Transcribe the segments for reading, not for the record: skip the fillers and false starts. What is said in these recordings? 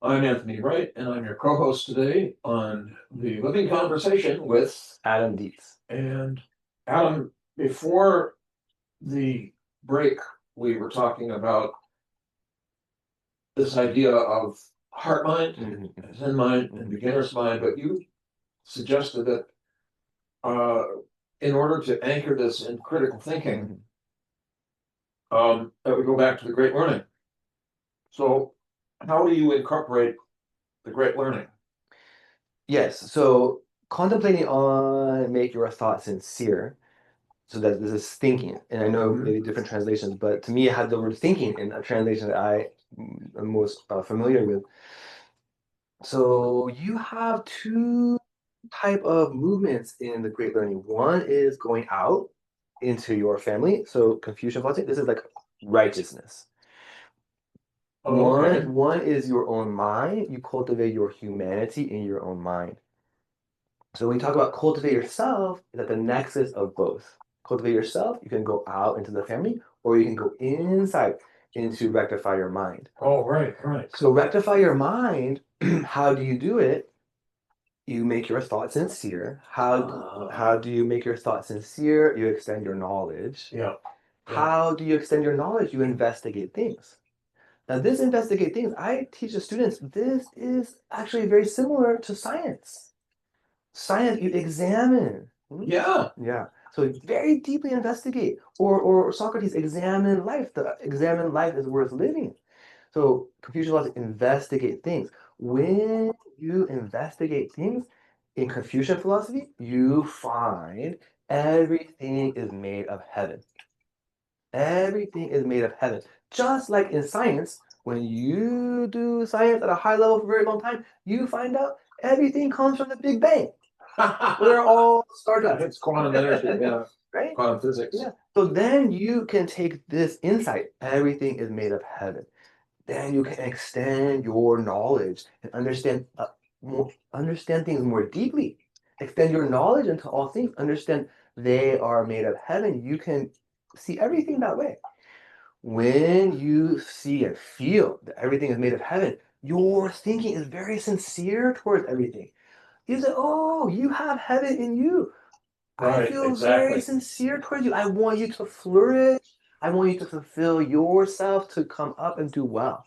I'm Anthony Wright, and I'm your co-host today on the Living Conversation with Adam Dietz. and Adam. Before the break, we were talking about this idea of heart mind, zen mind, and beginner's mind, but you suggested that uh, in order to anchor this in critical thinking, that we go back to the Great Learning. So, how do you incorporate the Great Learning? Yes, so contemplating on make your thoughts sincere. So that this is thinking, and I know maybe different translations, but to me, it had the word thinking in a translation that I am most familiar with. So you have two type of movements in the Great Learning. One is going out into your family. So Confucian philosophy, this is like righteousness. Oh, okay. One is your own mind. You cultivate your humanity in your own mind. So when we talk about cultivate yourself, is at the nexus of both. Cultivate yourself, you can go out into the family, or you can go inside into rectify your mind. Oh, right, right. So rectify your mind, how do you do it? You make your thoughts sincere. How do you make your thoughts sincere? You extend your knowledge. Yeah. How do you extend your knowledge? You investigate things. Now, this investigate things, I teach the students, this is actually very similar to science. Science, you examine. Yeah. Yeah. So very deeply investigate. Or Socrates, examine life. The examine life is worth living. So Confucian logic, investigate things. When you investigate things in Confucian philosophy, you find everything is made of heaven. Everything is made of heaven. Just like in science, when you do science at a high level for a very long time, you find out everything comes from the Big Bang. We're all started. It's quantum energy, yeah. Right? Quantum physics. Yeah. So then you can take this insight, everything is made of heaven. Then you can extend your knowledge and understand things more deeply. Extend your knowledge into all things. Understand they are made of heaven. You can see everything that way. When you see and feel that everything is made of heaven, your thinking is very sincere towards everything. You say, "Oh, you have heaven in you. I Right, feel very exactly. sincere towards you. I want you to flourish. I want you to fulfill yourself to come up and do well."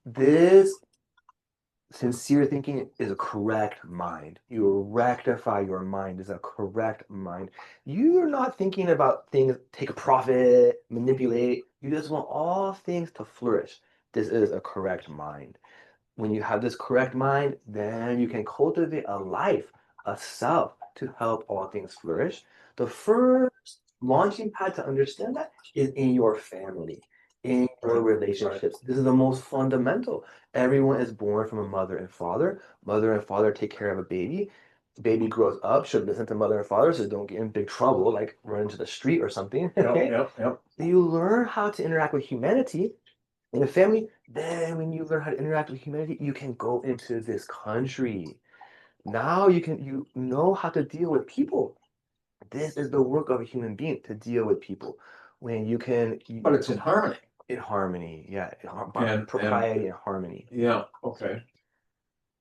This sincere thinking is a correct mind. You rectify your mind is a correct mind. You're not thinking about things, take a profit, manipulate. You just want all things to flourish. This is a correct mind. When you have this correct mind, then you can cultivate a life, a self to help all things flourish. The first launching pad to understand that is in your family, in your Right, right. relationships. This is the most fundamental. Everyone is born from a mother and father. Mother and father take care of a baby. Baby grows up, should listen to mother and father so don't get in big trouble, like run into the street or something. Yep, Okay? yep, yep. You learn how to interact with humanity in a family, then when you learn how to interact with humanity, you can go into this country. Now you know how to deal with people. This is the work of a human being to deal with people. When But it's in harmony. in harmony, yeah, And propriety and harmony. yeah, okay.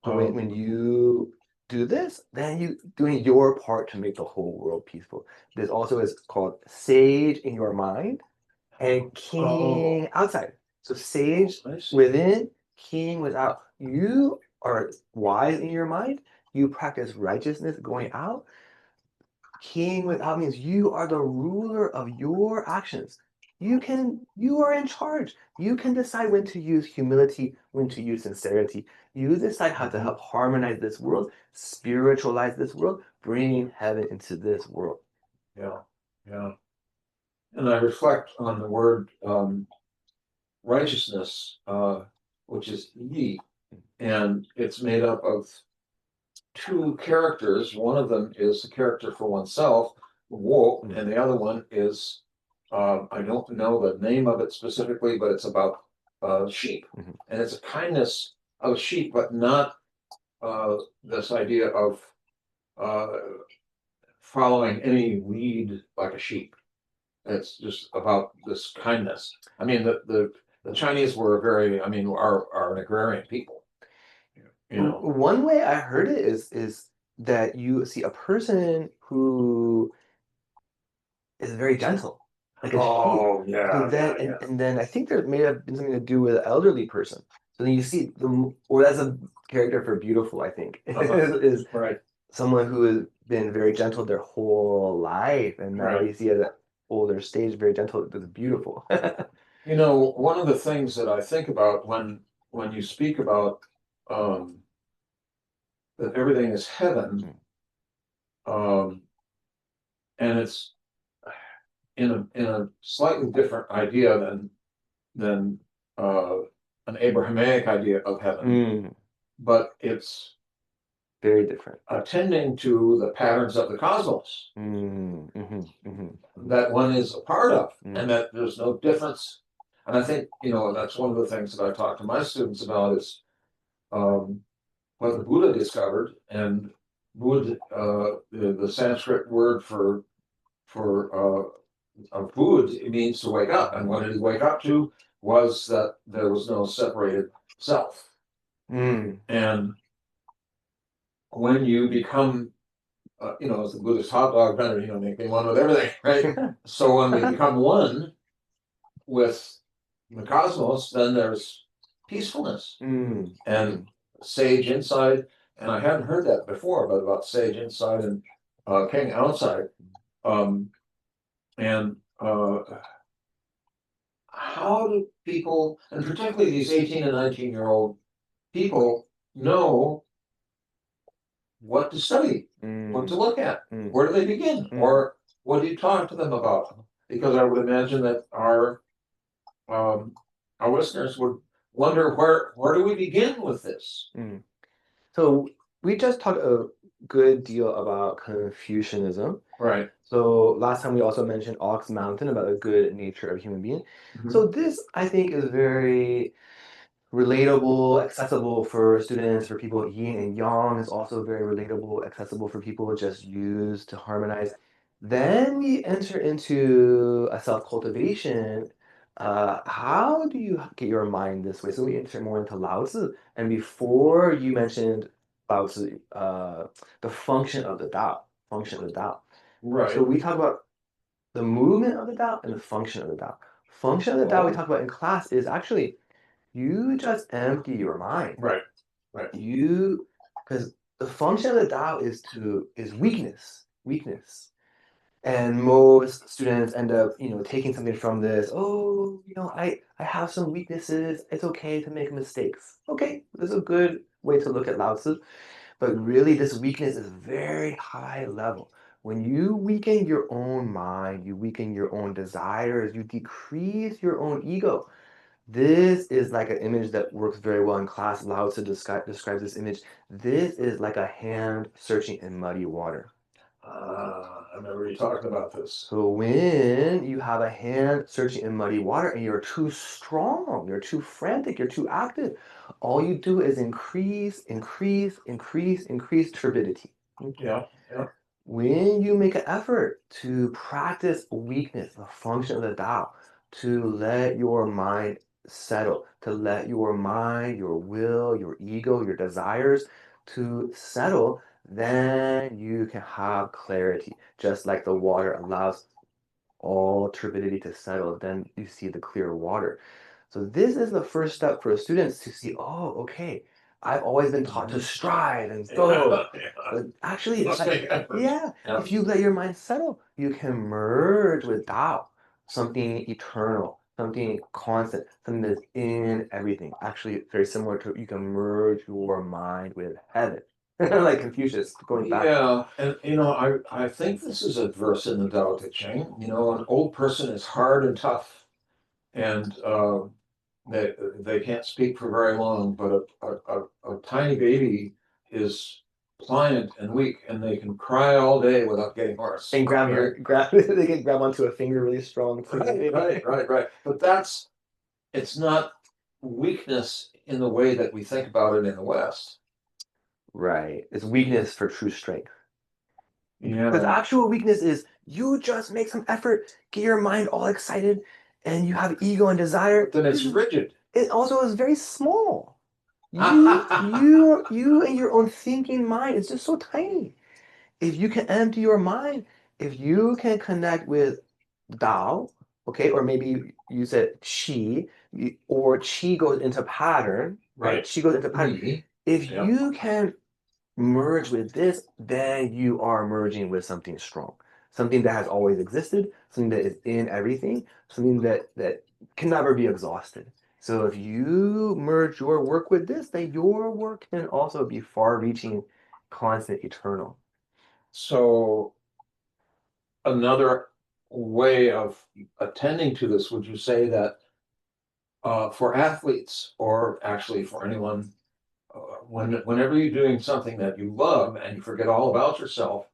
So Um, when you do this, then you doing your part to make the whole world peaceful. This also is called sage in your mind and oh, king outside. So sage I see. within, king without. You are wise in your mind. You practice righteousness going out. King without means you are the ruler of your actions. You are in charge. You can decide when to use humility, when to use sincerity. You decide how to Mhm. help harmonize this world, spiritualize this world, bring heaven into this world. Yeah, yeah. And I reflect on the word righteousness, which is yi, and it's made up of two characters. One of them is a character for oneself, wo, Mm. and the other one is I don't know the name of it specifically, but it's about sheep, Mhm. and it's a kindness of sheep, but not this idea of uh, following any lead like a sheep. It's just about this kindness. I mean, the Chinese were very, I mean, are an agrarian people. you know. One way I heard it is that you see a person who is very gentle, like a sheep. Oh, So yeah, then, yeah, yeah. and then I think there may have been something to do with an elderly person. So then you see or that's a character for beautiful, I think, is Right, someone who has been very gentle their whole life, and now right. you see at an older stage, very gentle, it's beautiful. You know, one of the things that I think about when you speak about um, that everything is heaven, um, and it's in a slightly different idea than uh, an Abrahamic idea of heaven, Mm, but it's very different. attending to the patterns of the cosmos that one is a part of, and that there's no difference. And I think, you know, that's one of the things that I talk to my students about is um, what the Buddha discovered, and Buddha, the Sanskrit word for of Bud, it means to wake up. And what did he wake up to was that there was no separated self. Mm. And when you become, you know, as the Buddhist hot dog vendor, you know, making one with everything, right? So when we become one with the cosmos, then there's peacefulness and sage inside. And I hadn't heard that before, but about sage inside and king outside. Um, and how do people, and particularly these 18 and 19-year-old people, know what to study, what to look at? Where do they begin? Or what do you talk to them about? Because I would imagine that um, our listeners would wonder where do we begin with this? So we just talked a good deal about Confucianism. Right. So last time we also mentioned Ox Mountain about the good nature of human being. So this, I think, is very relatable, accessible for students, for people yin and yang is also very relatable, accessible for people just use to harmonize. Then we enter into a self-cultivation. How do you get your mind this way? So we enter more into Lao Tzu. And before you mentioned Lao Tzu, the function of the Tao, function of the Tao. Right. So we talk about the movement of the Tao and the function of the Tao. Function of the Tao we talk about in class is actually you just empty your mind. Right. Right. You, because the function of the Tao is weakness, weakness. And most students end up, taking something from this. Oh, I have some weaknesses. It's okay to make mistakes. Okay, this is a good way to look at Lao Tzu. But really, this weakness is very high level. When you weaken your own mind, you weaken your own desires, you decrease your own ego. This is like an image that works very well in class. Lao Tzu describes this image. This is like a hand searching in muddy water. I remember you talking about this. So when you have a hand searching in muddy water and you're too strong, you're too frantic, you're too active, all you do is increase turbidity. Yeah, yeah. When you make an effort to practice weakness, the function of the Tao, to let your mind settle, to let your mind, your will, your ego, your desires to settle, then you can have clarity, just like the water allows all turbidity to settle, then you see the clear water. So this is the first step for students to see, oh, okay, I've always been taught to strive and go. But actually, if you let your mind settle, you can merge with Tao, something eternal, something constant, something that's in everything. Actually, very similar to you can merge your mind with heaven. Like Confucius, going back. Yeah, and you know, I think this is a verse in the Tao Te Ching. You know, an old person is hard and tough, and they can't speak for very long. But a tiny baby is pliant and weak, and they can cry all day without getting hoarse. And they can grab onto a finger really strong too. Right. But it's not weakness in the way that we think about it in the West. Right. It's weakness for true strength. Because Yeah. actual weakness is you just make some effort, get your mind all excited, and you have ego and desire. But then it's rigid. It also is very small. You and your own thinking mind is just so tiny. If you can empty your mind, if you can connect with Tao, okay, or maybe you said Qi, or Qi goes into pattern, right? Right. Qi goes into pattern. Me. If Yeah. you can merge with this, then you are merging with something strong, something that has always existed, something that is in everything, something that can never be exhausted. So if you merge your work with this, then your work can also be far-reaching, constant, eternal. So another way of attending to this, would you say that for athletes, or actually for anyone, whenever you're doing something that you love and you forget all about yourself,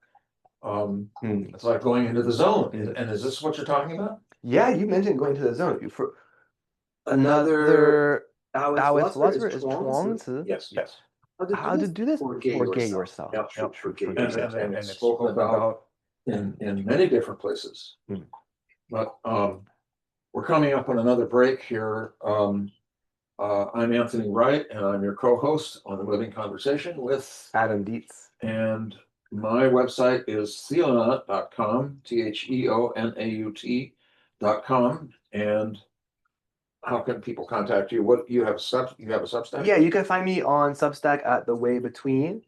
it's like going into the zone. And is this what you're talking about? Yeah, you mentioned going to the zone. For Another another Taoist Taoist philosopher philosopher is is Chuang Tzu. Chuang. Yes, yes. How to do this? Forget yourself. Yep. Yep, Forget forget yourself. yourself. And it's spoken about in many different places. Mm. But we're coming up on another break here. I'm Anthony Wright, and I'm your co-host on the Living Conversation with, Adam Dietz. and my website is theonaut.com, theonaut.com. And how can people contact you? What you have you have a Substack? Yeah, you can find me on Substack at The Way Between,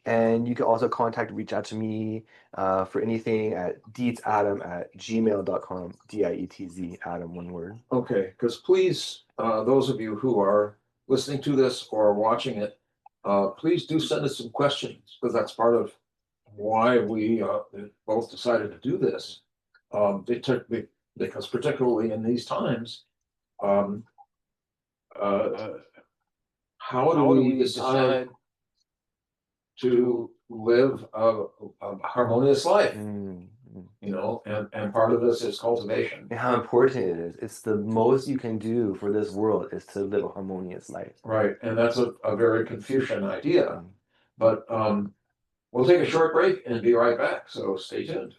and you can also reach out to me for anything at deetsadam@gmail.com, DIETZ, Adam, one word. Okay, because please, those of you who are listening to this or watching it, please do send us some questions, because that's part of why we both decided to do this. Because particularly in these times, um, uh, how do we decide to live a harmonious life? You know, and part of this is cultivation. And how important it is. It's the most you can do for this world is to live a harmonious life. Right, and that's a very Confucian idea. But we'll take a short break and be right back, so stay tuned.